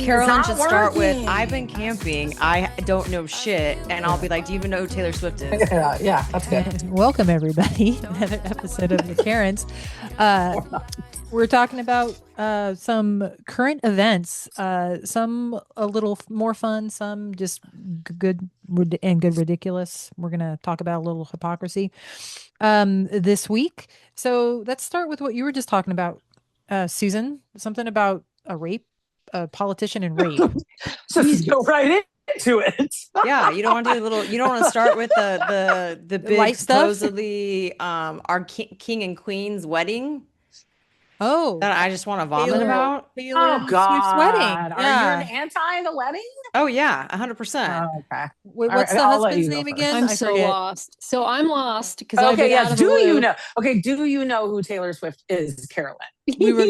Carolyn should start with, I've been camping, I don't know shit, and I'll be like, do you even know who Taylor Swift is? Yeah, that's good. Welcome, everybody. Another episode of The Karens. We're talking about some current events, some a little more fun, some just good and good ridiculous. We're going to talk about a little hypocrisy this week. So let's start with what you were just talking about, Susan, something about a rape. A politician and rape. Just go right into it. Yeah, you don't want to do a little. You don't want to start with the big light stuff? supposedly our king and queen's wedding. Oh, that I just want to vomit about. Oh God, wedding. Are you an anti the wedding? Oh yeah, 100%. Oh, okay. What's the husband's name again? I'm so lost. So I'm lost because okay. Yes. Do you know? Okay. Do you know who Taylor Swift is, Carolyn?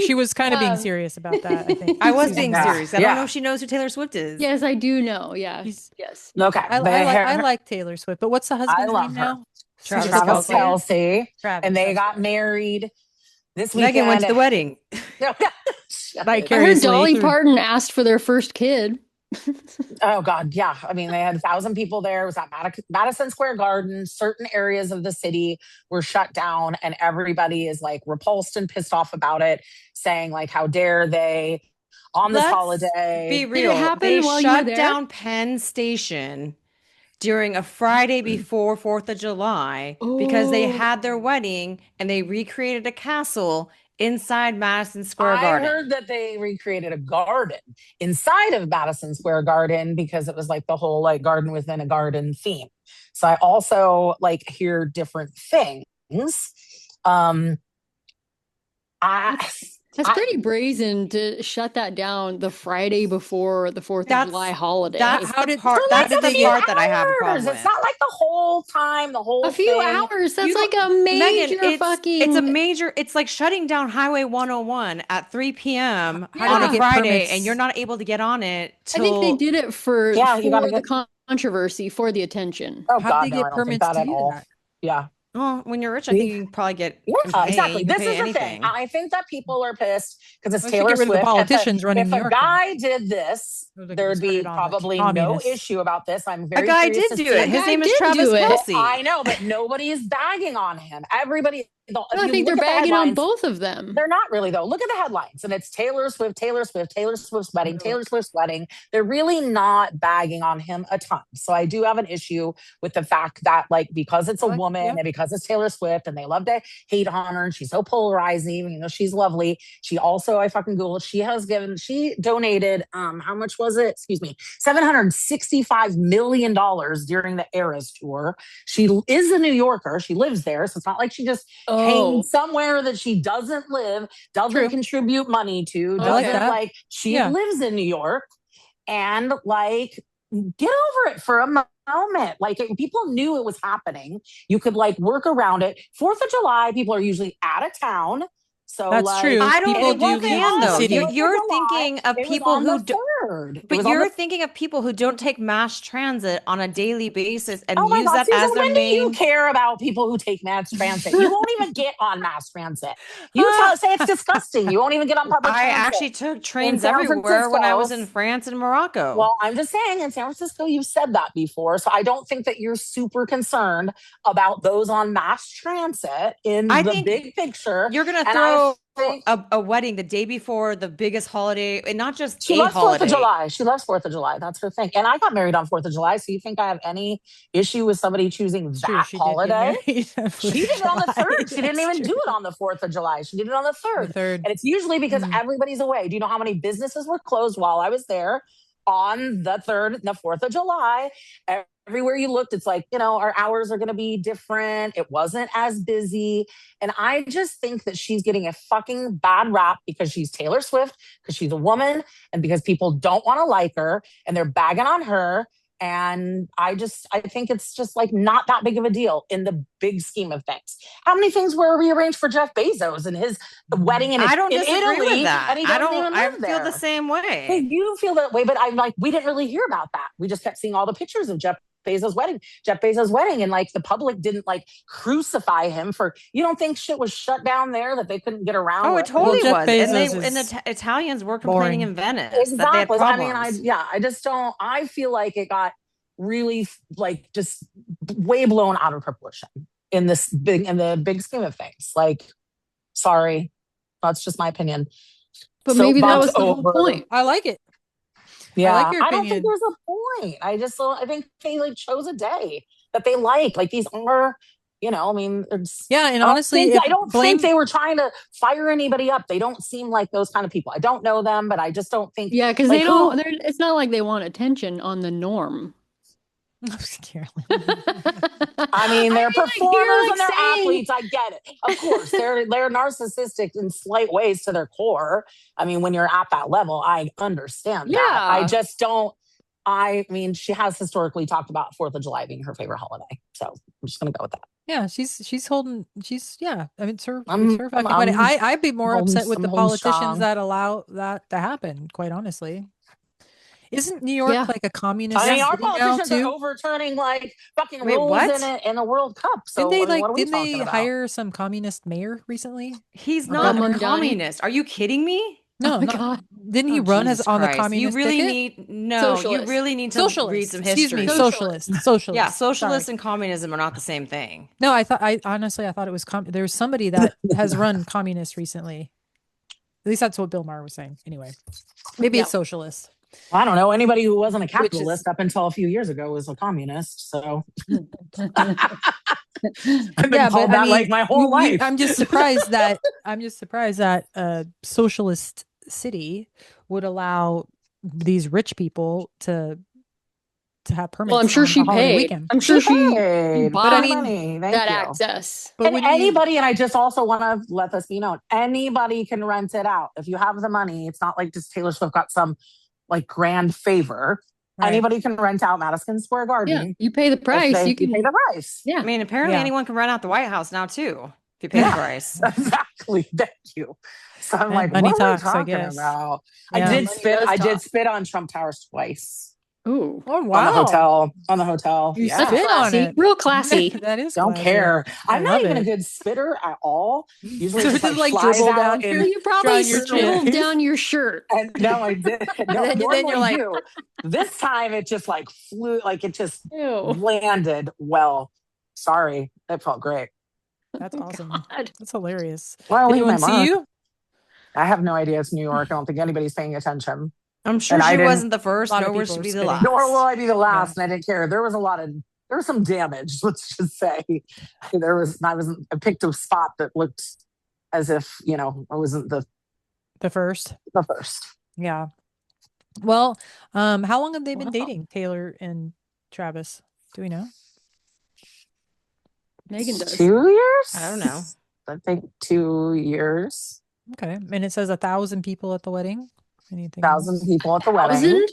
She was kind of being serious about that. I think I was being serious. I don't know if she knows who Taylor Swift is. Yes, I do know. Yeah. Yes. Okay. I like Taylor Swift, but what's the husband's name now? Travis Kelce. And they got married this weekend. Megan went to the wedding. I heard Dolly Parton asked for their first kid. Oh God, yeah. I mean, they had 1,000 people there. It was at Madison Square Garden. Certain areas of the city were shut down, and everybody is like repulsed and pissed off about it, saying like, "How dare they on this holiday?" Be real. Did it happen they while shut you were there? down Penn Station during a Friday before 4th of July because they had their wedding and they recreated a castle inside Madison Square Garden. I heard that they recreated a garden inside of Madison Square Garden because it was like the whole like garden within a garden theme. So I also like hear different things. That's pretty brazen to shut that down the Friday before the 4th of July holiday. That's the part that I have a problem with. It's not like the whole time, the whole a few thing. hours. That's like a major Megan, it's like shutting down Highway 101 at 3 p.m. on a Friday, and you're not able to get on it till... I think they did it for the controversy, for the attention. Oh, how did they get permits to do that? Yeah. Well, when you're rich, I think you can probably get exactly. This is anything. The thing. I think that people are pissed because it's Taylor Swift. The politicians running New York. If a guy did this, there'd be probably no issue about this. I'm very. A guy did do it. His name is Travis Kelce. I know, but nobody is bagging on him. Everybody. I think they're bagging on both of them. They're not really, though. Look at the headlines, and it's Taylor Swift, Taylor Swift's wedding, Taylor Swift's wedding. They're really not bagging on him a ton. So I do have an issue with the fact that, like, because it's a woman and because it's Taylor Swift, and they love to hate on her, and she's so polarizing. You know, she's lovely. She also, I fucking Googled, she donated, how much was it? Excuse me, $765 million during the Eras tour. She is a New Yorker. She lives there, so it's not like she just came somewhere that she doesn't live, doesn't contribute money to, doesn't she lives in New York, and like get over it for a moment. Like people knew it was happening. You could like work around it. 4th of July, people are usually out of town. So that's true. I don't people think do though. city. You're thinking of people who you're thinking of people who don't take mass transit on a daily basis and use that as their main. Do you care about people who take mass transit? You won't even get on mass transit. You say it's disgusting. You won't even get on public transit. I actually took trains everywhere when I was in France and Morocco. Well, I'm just saying, in San Francisco, you've said that before. So I don't think that you're super concerned about those on mass transit in the big picture. You're going to throw a wedding the day before the biggest holiday, and not just she loves 4th of July. She loves 4th of July. That's her thing. And I got married on 4th of July. So you think I have any issue with somebody choosing that holiday? She did it on the 3rd. She didn't even do it on the 4th of July. She did it on the 3rd. And it's usually because everybody's away. Do you know how many businesses were closed while I was there on the 3rd and the 4th of July? Everywhere you looked, it's like, you know, our hours are going to be different. It wasn't as busy. And I just think that she's getting a fucking bad rap because she's Taylor Swift, because she's a woman, and because people don't want to like her and they're bagging on her. And I think it's just like not that big of a deal in the big scheme of things. How many things were rearranged for Jeff Bezos and his wedding in I don't in disagree Italy? With that. And he doesn't even live there. I feel the same way. Hey, you feel that way, but I'm like, we didn't really hear about that. We just kept seeing all the pictures of Jeff Jeff Bezos' wedding, and like the public didn't like crucify him for. You don't think shit was shut down there that they couldn't get around? Oh, it totally Jeff was. And Bezos the Italians were complaining boring. in Venice that they had Exactly. I mean, problems. I just don't. I feel like it got really like just way blown out of proportion in the big scheme of things. Like, sorry, that's just my opinion. But maybe that was Soapbox the whole over. point. I like it. Yeah, I like your I don't think opinion. there's a point. I think they like chose a day that they like. Like these are, I mean, Yeah, and honestly, I don't think they were trying to fire anybody up. They don't seem like those kind of people. I don't know them, but I just don't think. Yeah, because like, they don't. It's not like they want attention on the norm. I'm scared. I mean, they're performers and they're saying... athletes. I get it. Of course, they're narcissistic in slight ways to their core. I mean, when you're at that level, I understand that. I just don't. I mean, she has historically talked about 4th of July being her favorite holiday, so I'm just gonna go with that. Yeah, yeah. I mean, it's her fucking wedding. I'd be more upset with the politicians that allow that to happen. Quite honestly. Isn't New York like a communist? I mean, our politicians too? are overturning like fucking rules in a World Cup. So didn't they hire some communist mayor recently? He's not a communist. Are you kidding me? No, God. Didn't he run on the communist You really ticket? you really need to read some history. Excuse me, socialist. Yeah, socialist and communism are not the same thing. No, honestly thought it was there was somebody that has run communist recently. At least that's what Bill Maher was saying. Anyway, maybe it's socialist. Well, I don't know. Anybody who wasn't a capitalist up until a few years ago was a communist. So I've been called that like my whole life. I'm just surprised that a socialist city would allow these rich people to have permits. Well, I'm sure she paid. Weekend. I'm sure she paid. But I mean, money. that access. But and anybody, and I just also want to let this be known, anybody can rent it out. If you have the money, it's not like just Taylor Swift got some like grand favor. Right. Anybody can rent out Madison Square Garden. Yeah, you pay the price. You can pay the price. Yeah. I mean, apparently anyone can rent out the White House now too, if you pay the price. Exactly. Thank you. So I'm like, money what talks, are we talking about? Yeah. I did spit on Trump Towers twice. Ooh. Oh, wow. On the hotel. You spit on it. Real classy. That is Don't classy. care. I'm not even a good spitter at all. Usually so just like dribble down. You probably dribbled down your shirt. And no, I did. No, and then you're like, this time it just like flew, like it just landed well. Sorry. That felt great. That's awesome. God. That's hilarious. Well, did anyone see you? I have no idea. It's New York. I don't think anybody's paying attention. I'm sure she wasn't the first, nor should be the last. Nor will I be the last, and I didn't care. There was some damage, let's just say. I picked a spot that looked as if, I wasn't the first. The first. Yeah. Well, how long have they been dating, Taylor and Travis? Do we know? Megan does. 2 years? I don't know. I think 2 years. Okay. And it says 1,000 people at the wedding. Anything 1,000 people at the wedding.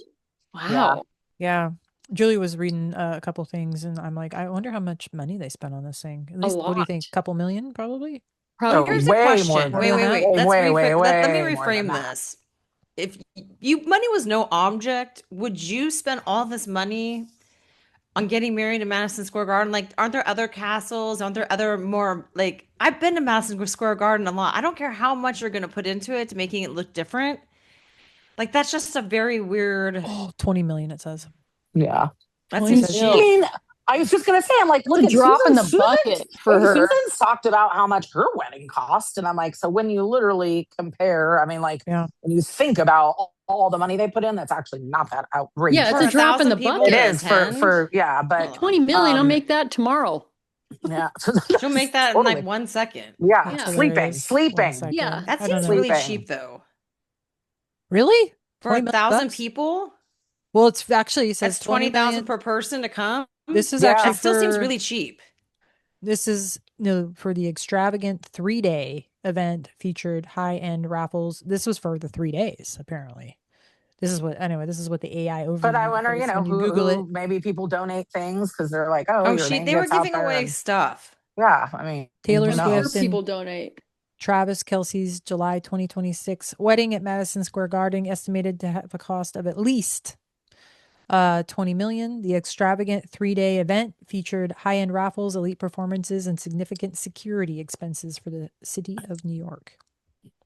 Wow. Yeah. Julie was reading a couple things, and I'm like, I wonder how much money they spent on this thing. At least, what do you think? A couple million, probably? Here's a question. Wait. Let me reframe this. If money was no object, would you spend all this money on getting married in Madison Square Garden? Like, aren't there other castles? Aren't there other more, like, I've been to Madison Square Garden a lot. I don't care how much you're going to put into it to making it look different. Like, that's just a very weird. 20 million, it says. Yeah. That seems cheap. I mean, I was just going to say, I'm like, look at drop in the bucket for her. Susan's talked about how much her wedding cost. And I'm like, so when you literally compare, I mean, like, when you think about all the money they put in, that's actually not that outrageous. Yeah, it's a drop in the bucket. It is but 20 million. I'll make that tomorrow. Yeah. She'll make that in like 1 second. Yeah. Sleeping. Yeah. That seems really cheap, though. Really? For 1,000 people? Well, it's actually, it says 20,000 per person to come. This is actually that still seems really cheap. This is for the extravagant 3-day event featured high-end raffles. This was for the 3 days, apparently. This is what the AI overview. But I wonder, who Google it. Maybe people donate things because they're like, they were giving away stuff. Yeah, I mean, Taylor Swift and people donate. Travis Kelce's July 2026 wedding at Madison Square Garden estimated to have a cost of at least 20 million. The extravagant 3-day event featured high-end raffles, elite performances, and significant security expenses for the city of New York.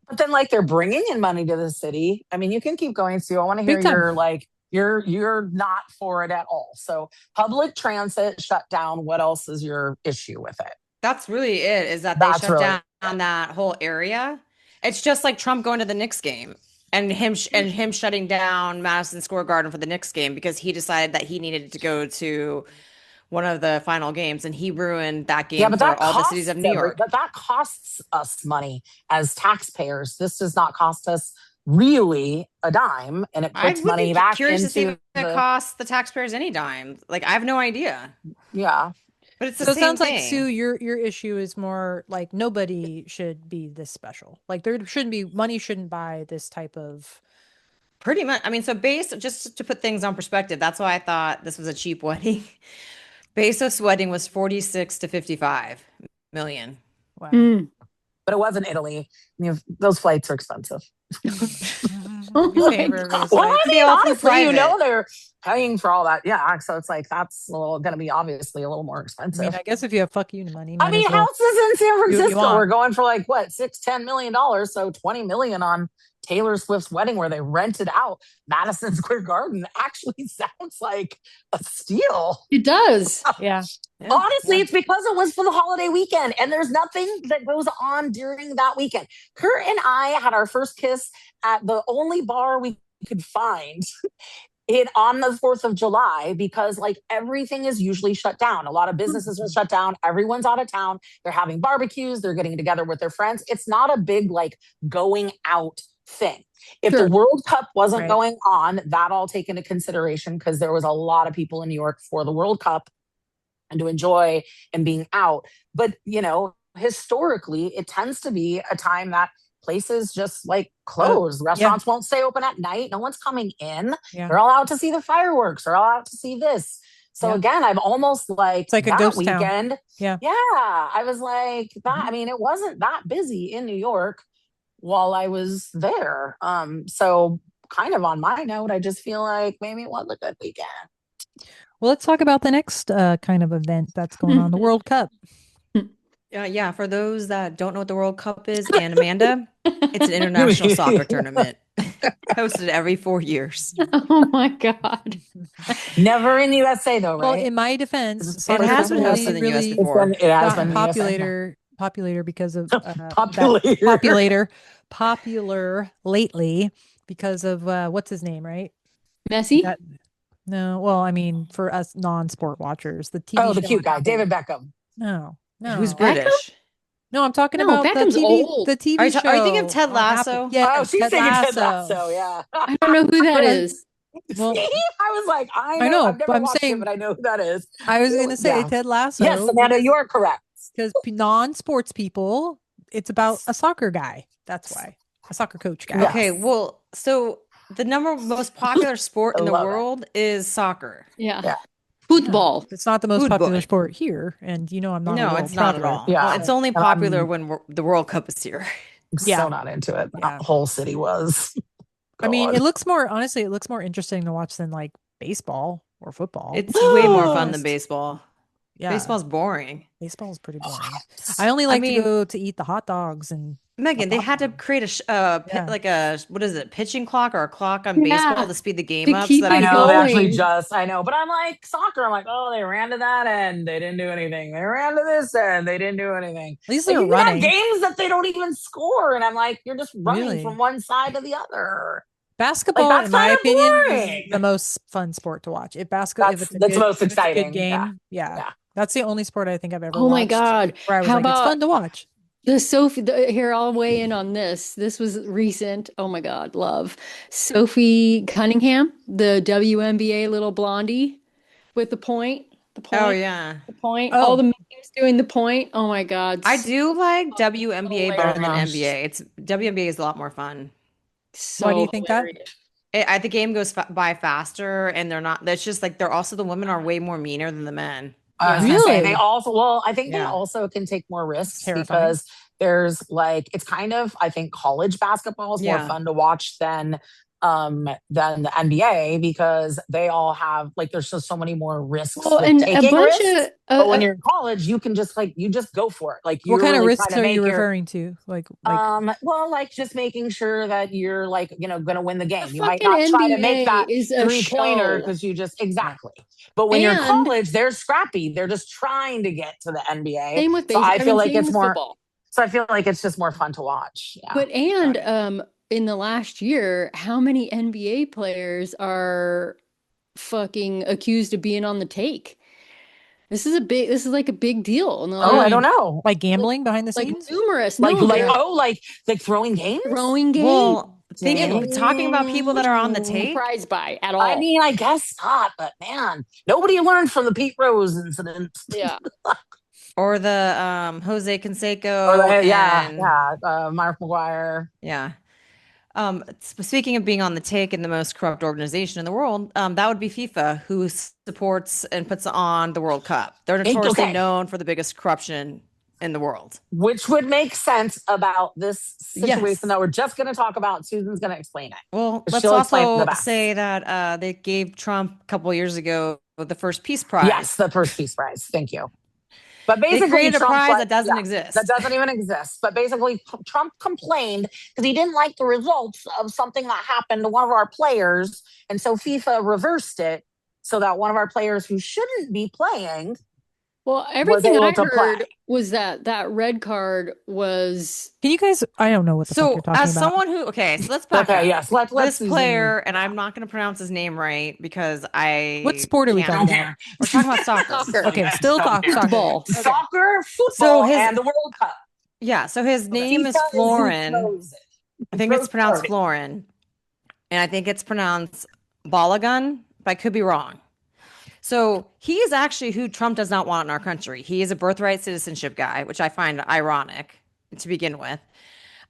But then like they're bringing in money to the city. I mean, you can keep going, Sue. I want to hear Big time. your like you're not for it at all. So public transit shut down. What else is your issue with it? That's really it, is that they shut down that whole area. It's just like Trump going to the Knicks game and him shutting down Madison Square Garden for the Knicks game because he decided that he needed to go to one of the final games and he ruined that game for all the cities of New York. But that costs us money as taxpayers. This does not cost us really a dime, and it puts money back into. To see if it costs the taxpayers any dime. Like I have no idea. Yeah. But it's the same thing. Sounds like, Sue, your issue is more like nobody should be this special. Like there shouldn't be, money shouldn't buy this type of. Pretty much. I mean, so just to put things on perspective, that's why I thought this was a cheap wedding. Bezos' wedding was 46 to 55 million. Wow. But it wasn't Italy. Those flights are expensive. Honestly, they're paying for all that. Yeah, so it's like that's going to be obviously a little more expensive. I mean, I guess if you have fuck you money. I mean, houses in San Francisco are going for like what, $6-10 million. So 20 million on Taylor Swift's wedding where they rented out Madison Square Garden actually sounds like a steal. It does. Yeah. Honestly, it's because it was for the holiday weekend and there's nothing that goes on during that weekend. Kurt and I had our first kiss at the only bar we could find on the 4th of July because like everything is usually shut down. A lot of businesses are shut down. Everyone's out of town. They're having barbecues. They're getting together with their friends. It's not a big like going out thing. If the World Cup wasn't going on, that all take into consideration because there was a lot of people in New York for the World Cup and to enjoy and being out. But, historically, it tends to be a time that places just like close. Restaurants won't stay open at night. No one's coming in. Yeah. They're all out to see the fireworks. They're all out to see this. So again, I'm almost like, it's like a ghost weekend. Town. Yeah. Yeah. I was like that. I mean, it wasn't that busy in New York while I was there. So kind of on my note, I just feel like maybe it was a good weekend. Well, let's talk about the next kind of event that's going on, the World Cup. Yeah, for those that don't know what the World Cup is, and Amanda, it's an international soccer tournament hosted every 4 years. Oh my God. Never in the USA though, right? Well, in my defense, it has been hosted in the US before. It has been popular because of popular lately because of what's his name, right? Messi? No, well, I mean, for us non-sport watchers, the TV the cute guy, David Beckham. No. Who's British? No, I'm talking about Beckham's the TV. Old. The TV show. Are you thinking of Ted Lasso? Yeah, she's thinking Ted Lasso. Yeah, I don't know who that is. Well, I was like, I know, I've never watched it, but I know who that is. I was going to say Ted Lasso. Yes, Amanda, you are correct. Because non-sports people, it's about a soccer guy. That's why. A soccer coach guy. Yes. Okay, well, so the most popular sport in the world is soccer. Yeah. Football. Yeah. It's not the most popular sport here. And I'm not. No, it's not at all. Yeah. Well, it's only popular when the World Cup is here. So not into it. That whole city was. I mean, it looks more interesting to watch than like baseball or football. It's way more fun than baseball. Yeah. Baseball's boring. Baseball's pretty boring. I only like to go to eat the hot dogs and Megan, they had to create what is it, pitching clock or a clock on baseball to speed the game up. So that I know, but I'm like soccer. I'm like, oh, they ran to that end, they didn't do anything. They ran to this end, they didn't do anything. At least they're running. Have games that they don't even score, and I'm like, you're just running from one side to the other. Basketball, in my opinion, is the most fun sport to watch. That's the most exciting game. Yeah. That's the only sport I think I've ever watched. Oh my God. Where I was it's fun to watch. Here, I'll weigh in on this. This was recent. Oh my God, love. Sophie Cunningham, the WNBA little blondie with the point. Oh, yeah. The point. Oh. All the memes doing the point. Oh my God. I do like WNBA better than NBA. WNBA is a lot more fun. Why do you think that? The game goes by faster and it's just like the women are way more meaner than the men. Really? They also, I think they also can take more risks because there's it's kind of, I think college basketball is more fun to watch than than the NBA because they all have like there's just so many more risks Well, with and a taking bunch risks. of But when you're in college, you can just like you just go for it. Like What you're kind of really risks trying to are you make your referring to? Like well, like just making sure that you're like, going to win the the game. You might fucking not try to make NBA that is a 3-pointer show. because you just exactly. But when you're in And college, they're scrappy. They're just trying to get to the NBA. same with So I feel like same it's with more football. so I feel like it's just more fun to watch. Yeah. But in the last year, how many NBA players are fucking accused of being on the take? This is like a big deal in the Oh, I last don't know. like gambling behind the like scenes? numerous. Like No, like they're like throwing games? throwing games. Well, Dang. talking about people that are on the take. Surprised by at I all. mean, I guess not, but man, nobody learned from the Pete Rose incident. Yeah. Or the Jose Canseco Or and Mark McGuire. yeah. Speaking of being on the take in the most corrupt organization in the world, that would be FIFA, who supports and puts on the World Cup. They're notoriously Okay. known for the biggest corruption in the world. Which would make sense about this situation Yes. that we're just going to talk about. Susan's going to explain it. Well, let's She'll explain the also best. say that they gave Trump a couple of years ago the first peace prize. Yes, the first peace prize. Thank you. But They basically, created a Trump prize that doesn't exist. That doesn't even exist. But basically, Trump complained because he didn't like the results of something that happened to one of our players. And so FIFA reversed it so that one of our players who shouldn't be playing Well, everything I able to heard play. was that red card was. Can you guys? I don't know what the fuck you're talking as about. someone who, so let's back up. Okay, yes. Let's This Susan- player, and I'm not going to pronounce his name right because I. What sport are we can't. talking about? We're talking about soccer. Soccer. Okay, still soccer. Football. Soccer, football, So and the World Cup. Yeah, so his name is FIFA who Florin. throws it. I think it's pronounced Florin. And I think it's pronounced Balagun, but I could be wrong. So he is actually who Trump does not want in our country. He is a birthright citizenship guy, which I find ironic to begin with.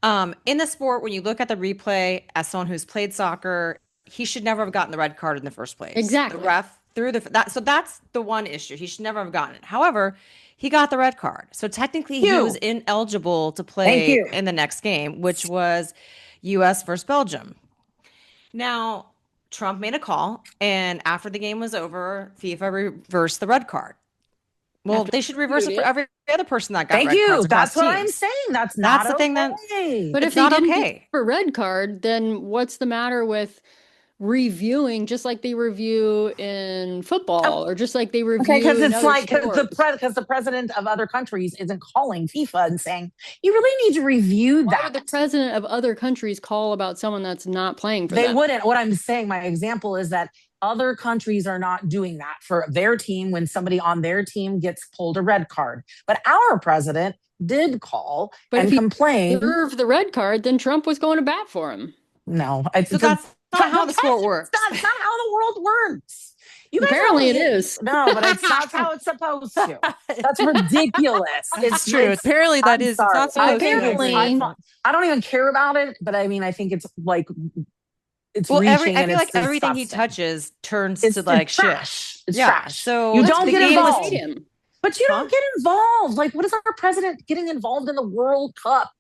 In the sport, when you look at the replay as someone who's played soccer, he should never have gotten the red card in the first place. Exactly. The ref threw so that's the one issue. He should never have gotten it. However, he got the red card. So technically he was ineligible to play in the next game, which was US versus Belgium. Now, Trump made a call, and after the game was over, FIFA reversed the red card. Well, they should reverse it for every other person that got red cards. That's what teams. I'm saying. That's the okay. thing that. But it's if they not didn't okay. get a red card, then what's the matter with reviewing just like they review in football or just like they review because in it's other like sports? because the president of other countries isn't calling FIFA and saying you really need to review Why that. would the president of other countries call about someone that's not playing for They them? wouldn't. What I'm saying, my example is that other countries are not doing that for their team when somebody on their team gets pulled a red card. But our president did call and complain. If he deserved the red card, then Trump was going to bat for him. No, so that's not how the sport works. That's not how the world works. Apparently it is. No, but it's not how it's supposed to. That's ridiculous. It's true. Apparently that is. It's not supposed to. I don't even care about it, but I mean, I think it's like it's I reaching. feel like disgusting. everything he touches turns to like trash. shit. It's trash. So you don't get involved. Him. But you don't get involved. Like, what is our president getting involved in the World Cup?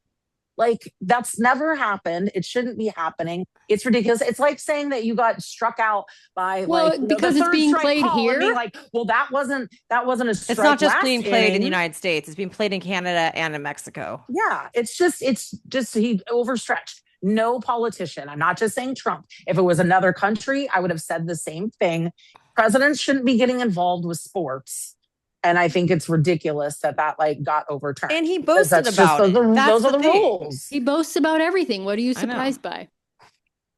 Like, that's never happened. It shouldn't be happening. It's ridiculous. It's like saying that you got struck out by because it's being played here. Being like, well, that wasn't a strike. It's not just being played in the United States. It's being played in Canada and in Mexico. Yeah, it's just he overstretched. No politician. I'm not just saying Trump. If it was another country, I would have said the same thing. Presidents shouldn't be getting involved with sports. And I think it's ridiculous that like got overturned. And he boasted about it. Those are the rules. He boasts about everything. What are you surprised by?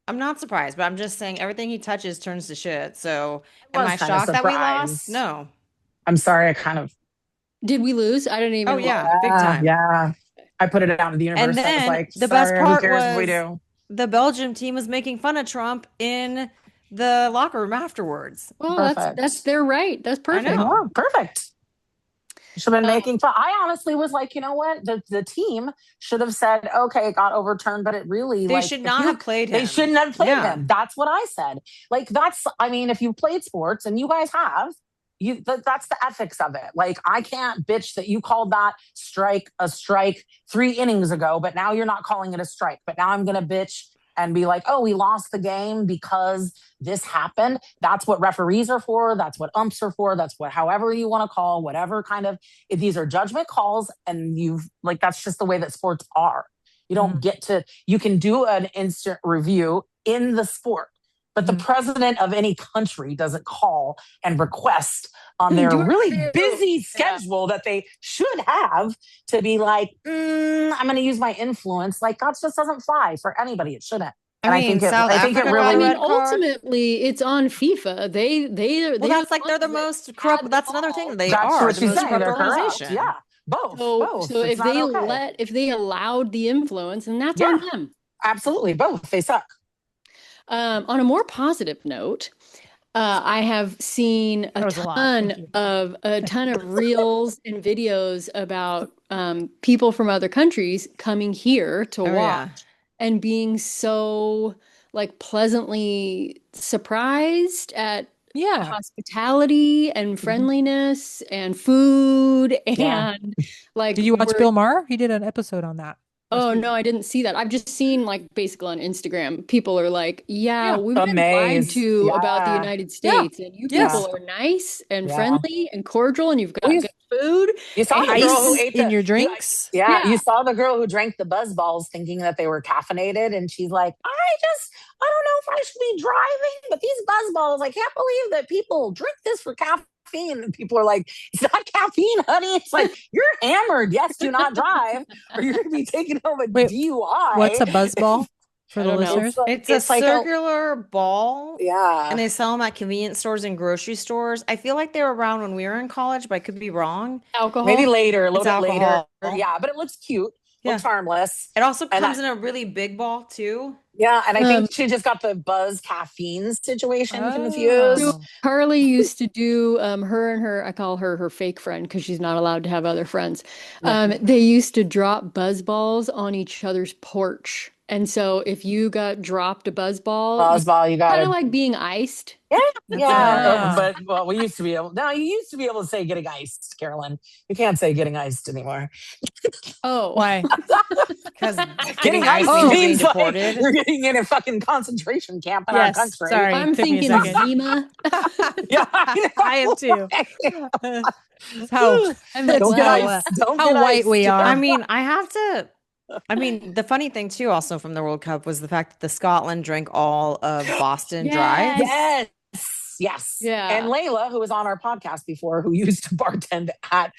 I'm not surprised, but I'm just saying everything he touches turns to shit. So am I shocked that we lost? No. I'm sorry. I kind of. Did we lose? I didn't even. Oh, yeah. Big time. Yeah. I put it out to the universe. And then like, the best part was if we do? The Belgium team was making fun of Trump in the locker room afterwards. Well, that's their right. That's perfect. I know. Oh, perfect. Should have been making fun. I honestly was like, you know what? The team should have said, okay, it got overturned, but it really they should not have played him. They shouldn't have played him. That's what I said. Like I mean, if you played sports and you guys have, that's the ethics of it. Like I can't bitch that you called that strike a strike 3 innings ago, but now you're not calling it a strike. But now I'm gonna bitch and be like, oh, we lost the game because this happened. That's what referees are for. That's what umps are for. That's what, however you want to call, whatever kind of, if these are judgment calls, and that's just the way that sports are. You don't get to, you can do an instant review in the sport, but the president of any country doesn't call and request on their really busy schedule that they should have to be like, I'm going to use my influence. Like, that just doesn't fly for anybody. It shouldn't. And I think it really. Ultimately, it's on FIFA. That's like they're the most corrupt. That's another thing. They are the most corrupt organization. Yeah, both. So if they allowed the influence, and that's on them. Absolutely, both. They suck. On a more positive note, I have seen a ton of reels and videos about people from other countries coming here to watch and being so like pleasantly surprised at hospitality and friendliness and food and like. Did you watch Bill Maher? He did an episode on that. Oh, no, I didn't see that. I've just seen, like, basically on Instagram, people are like, we've been lied to about the United States, and you people are nice and friendly and cordial, and you've got good food. You saw the girl who ate in your drinks? You saw the girl who drank the Buzz Balls thinking that they were caffeinated, and she's like, I don't know if I should be driving, but these Buzz Balls, I can't believe that people drink this for caffeine. And people are like, it's not caffeine, honey. It's like, you're hammered. Yes, do not drive, or you're going to be taken home a DUI. What's a Buzz Ball for the listeners? It's a circular ball. Yeah. And they sell them at convenience stores and grocery stores. I feel like they were around when we were in college, but I could be wrong. Alcohol? Maybe later, a little bit later. Yeah, but it looks cute. Looks harmless. It also comes in a really big ball too. Yeah, and I think she just got the Buzz caffeine situation confused. Carly used to do her and her, I call her fake friend because she's not allowed to have other friends. They used to drop Buzz balls on each other's porch. And so if you got dropped a Buzz ball, you got kind of like being iced. But we used to be able. No, you used to be able to say getting iced, Carolyn. You can't say getting iced anymore. Oh, why? Because getting iced means like you're getting in a fucking concentration camp in our country. Sorry, I'm thinking Zima. I am too. How white we are. I mean, the funny thing too, also from the World Cup, was the fact that the Scotland drank all of Boston Dry. Yes. Yeah. And Layla, who was on our podcast before, who used to bartend at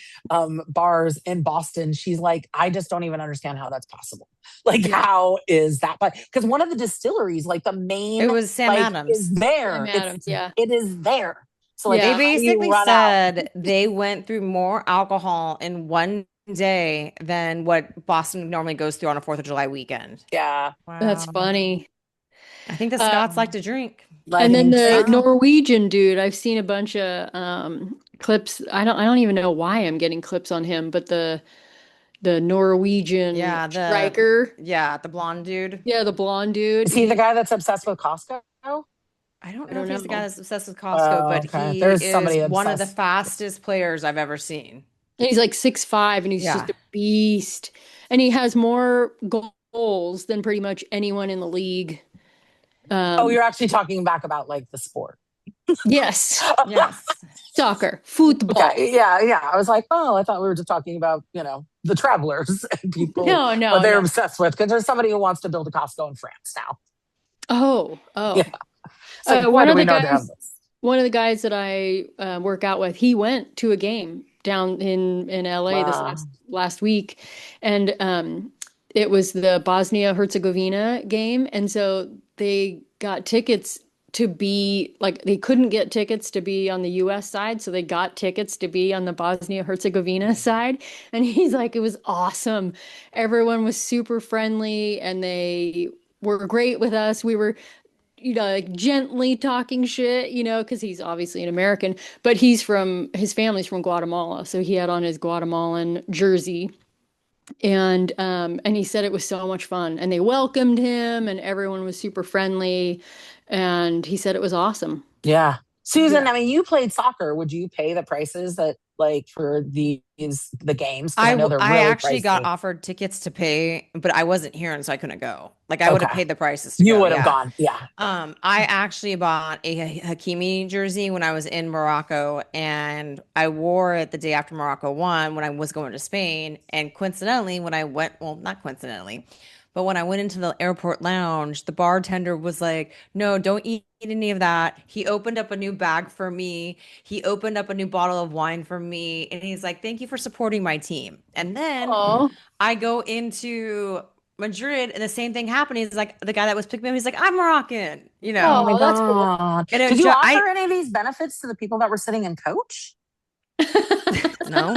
bars in Boston, she's like, I just don't even understand how that's possible. Like, how is that? Because one of the distilleries, like the main, it was Sam Adams, is there. Sam Adams, it is there. So like, they basically said they went through more alcohol in one day than what Boston normally goes through on a 4th of July weekend. Yeah. Wow. That's funny. I think the Scots like to drink. And then the Norwegian dude, I've seen a bunch of clips. I don't even know why I'm getting clips on him, but the Norwegian striker. Yeah, the blonde dude. Yeah, the blonde dude. Is he the guy that's obsessed with Costco? I don't know if he's the guy that's obsessed with Costco, but he is one of the fastest players I've ever seen. And he's like 6'5", and he's just a beast. And he has more goals than pretty much anyone in the league. You're actually talking back about like the sport. Yes. Soccer, football. Okay. Yeah. I was like, I thought we were just talking about, the travelers and people. No. What they're obsessed with. Because there's somebody who wants to build a Costco in France now. Oh. Yeah. So why do we know to have this? One of the guys that I work out with, he went to a game down in LA this last week. And it was the Bosnia-Herzegovina game. And so they got tickets to be like, they couldn't get tickets to be on the US side. So they got tickets to be on the Bosnia-Herzegovina side. And he's like, it was awesome. Everyone was super friendly and they were great with us. We were, like gently talking shit, because he's obviously an American, but his family's from Guatemala. So he had on his Guatemalan jersey. And he said it was so much fun, and they welcomed him, and everyone was super friendly, and he said it was awesome. Yeah. Susan, I mean, you played soccer. Would you pay the prices that like for the the games. I know they're really I actually pricey. got offered tickets to pay, but I wasn't here, and so I couldn't go. Like I would have paid the prices to you go. would have gone. Yeah. I actually bought a Hakimi jersey when I was in Morocco, and I wore it the day after Morocco won when I was going to Spain. And coincidentally, when I went, well, not coincidentally, but when I went into the airport lounge, the bartender was like, "No, don't eat any of that." He opened up a new bag for me. He opened up a new bottle of wine for me, and he's like, "Thank you for supporting my team." And then I go into Madrid, and the same thing happened. He's like, the guy that was picking me up, he's like, "I'm Moroccan," you know. Oh my that's cool. God. Did you offer any of these benefits to the people that were sitting in coach? No.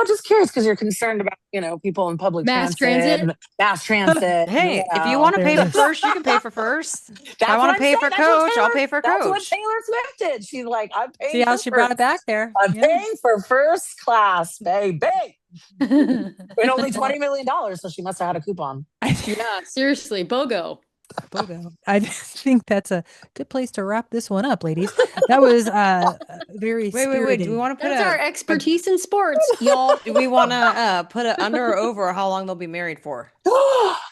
just curious because you're concerned about, people in public Mass transit. Hey, if you want to pay for first, you can pay for first. If I want to pay for coach, I'll pay for coach. That's what Taylor Swift did. She's like, I'm paying. See how she brought it back there. I'm paying for first class, baby. And only $20 million, so she must have had a coupon. Yeah, seriously, BOGO. I think that's a good place to wrap this one up, ladies. That was very wait. Do we want to put our expertise in sports, y'all? Do we want to put it under or over how long they'll be married for?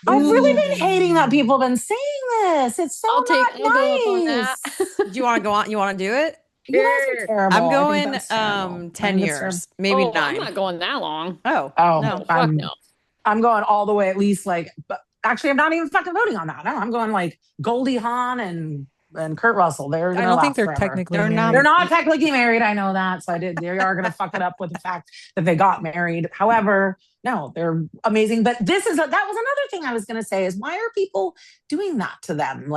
I've really been hating that people have been saying this. It's so I'll go up on nice. that. Do you want to go on? You want to do it? Sure. I'm going 10 years, maybe 9. I'm not going that long. No. No. I'm going all the way at least actually, I'm not even fucking voting on that. No, I'm going like Goldie Hawn and Kurt Russell. I don't think they're technically married. They're not technically married. I know that. So they are going to fuck it up with the fact that they got married. However, no, they're amazing. But that was another thing I was going to say is why are people doing that to them?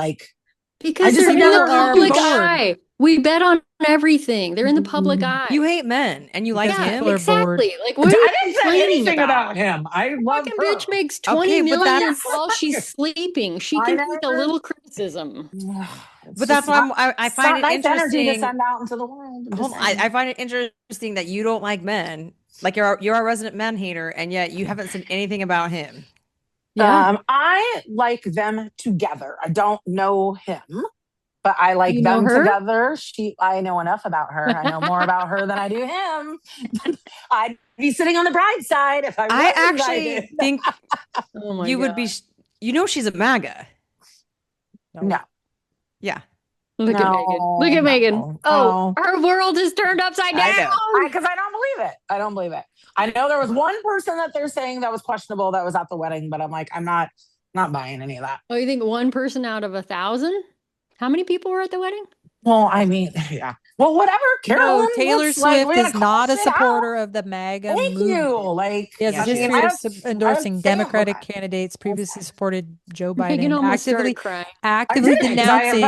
Because they're in the public eye. We bet on everything. They're in the public eye. You hate men and you like him. Exactly. Like, what I didn't say anything about him. I love fucking her. bitch makes $20 million while she's sleeping. She can take a little criticism. But that's why I find it interesting to send out into the world. I find it interesting that you don't like men. Like you're a resident men hater, and yet you haven't said anything about him. Yeah. I like them together. I don't know him, but I like them together. I know enough about her. I know more about her than I do him. I'd be sitting on the bride's side if I actually think you would be. She's a MAGA. No. Yeah. Look at Megan. Her world is turned upside down. Because I don't believe it. I don't believe it. I know there was one person that they're saying that was questionable that was at the wedding, but I'm like, I'm not buying any of that. Oh, you think one person out of 1,000? How many people were at the wedding? Well, I mean, yeah. Well, whatever. Carolyn, Taylor Swift is not a supporter of the MAGA movement. He has a history of endorsing Democratic candidates. Previously supported Joe Biden. Actively denouncing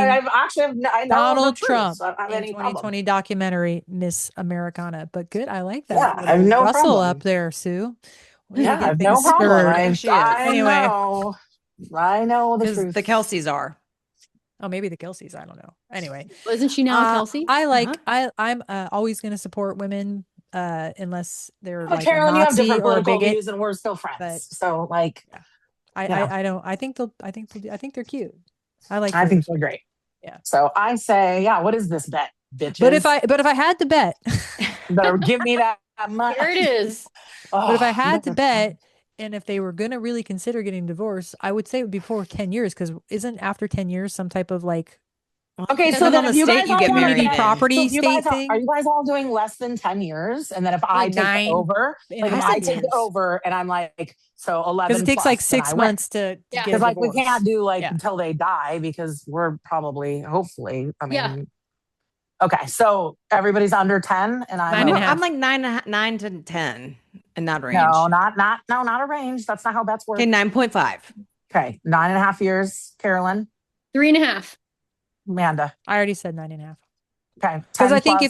Donald Trump in 2020 documentary Miss Americana. But good, I like that. Yeah, I have no Russell problem up there, Sue. Yeah, I have no problem. I know the truth. The Kelseys are. Oh, maybe the Kelseys. I don't know. Anyway, isn't she now a Kelsey? I'm always going to support women unless they're like Carolyn, a Nazi you have or a bigot. views and we're still friends. But, so I think they're cute. I think they're great. Yeah. So I say, what is this bet, bitches? But if I had to bet, better give me that money. There it is. But if I had to bet. And if they were going to really consider getting divorced, I would say it would be before 10 years, because isn't after 10 years some type of okay, so then on the state you get married property state thing? Are you guys all doing less than 10 years? And then if I take over, and I'm like, so 11 because it takes like 6 months to get because we can't do until they die because we're probably, hopefully, okay, so everybody's under 10, and I'm like 9 to 10 in that range. No, not a range. That's not how bets work. Okay, 9.5. Okay, 9.5 years, Carolyn. 3.5. Amanda. I already said 9.5. Okay, because I think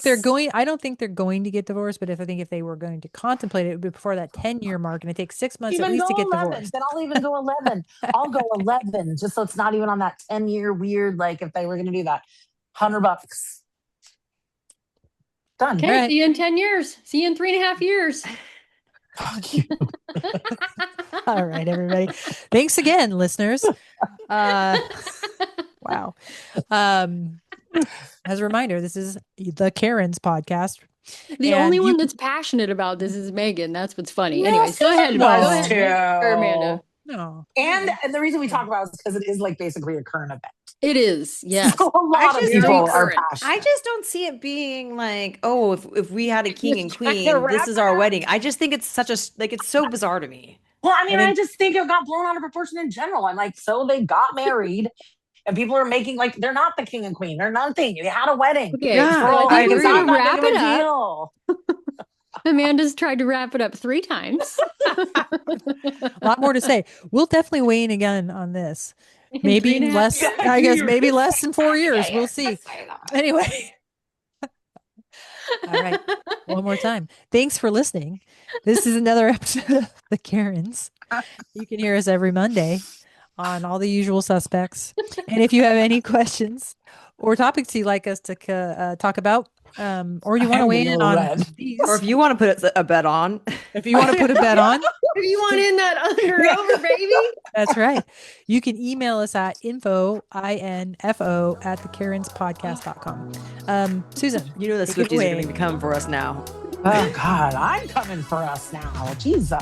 I don't think they're going to get divorced, but if they were going to contemplate it, would be before that 10-year mark, and it takes 6 months at least to get 11. divorced. Then I'll even go 11. I'll go 11, just so it's not even on that 10-year weird. Like if they were going to do that, $100. Done. Okay, right. See you in 10 years. See you in 3.5 years. Fuck you. All right, everybody. Thanks again, listeners. Wow. As a reminder, this is the Karen's podcast. The And only one you- that's passionate about this is Megan. That's what's funny. Yes, Anyways, go ahead. us Go ahead. Or Amanda. No. And the reason we talk about it is because it is like basically a current event. It is, yes. So a lot of just people don't- are I passionate. just don't see it being like, oh, if we had a king and trying queen, to wrap this is our wedding. I just think it's such a like it's so bizarre to me. Well, I mean, And then- I just think it got blown out of proportion in general. I'm like, so they got married, and people are making like they're not the king and queen. They're nothing. They had a wedding. Okay, Yeah, so Girl, I think like, we're it's not going to that wrap big of it a up. deal. Amanda's tried to wrap it up 3 times. A lot more to say. We'll definitely weigh in again on this. In Maybe 3.5 less, years. I guess maybe less than 4 years. We'll see. Anyway. All right. One more time. Thanks for listening. This is another episode of The Karens. You can hear us every Monday on all the usual suspects. And if you have any questions or topics you'd like us to talk about, or you want to weigh in on these, Or if you want to put a bet on, if you want to put a bet on, If you want in that under over, baby. that's right. You can email us at info@thekarenspodcast.com. Susan, you know the take it Swifties are away. going to be coming for us now. Oh God, I'm coming for us now. Jesus.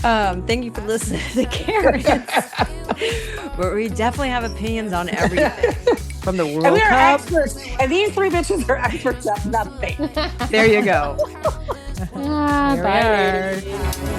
Thank you for listening to The Karens, where we definitely have opinions on everything. From the And World we are Cup. experts. And these 3 bitches are experts at nothing. There you go. Ah, There we bye. are.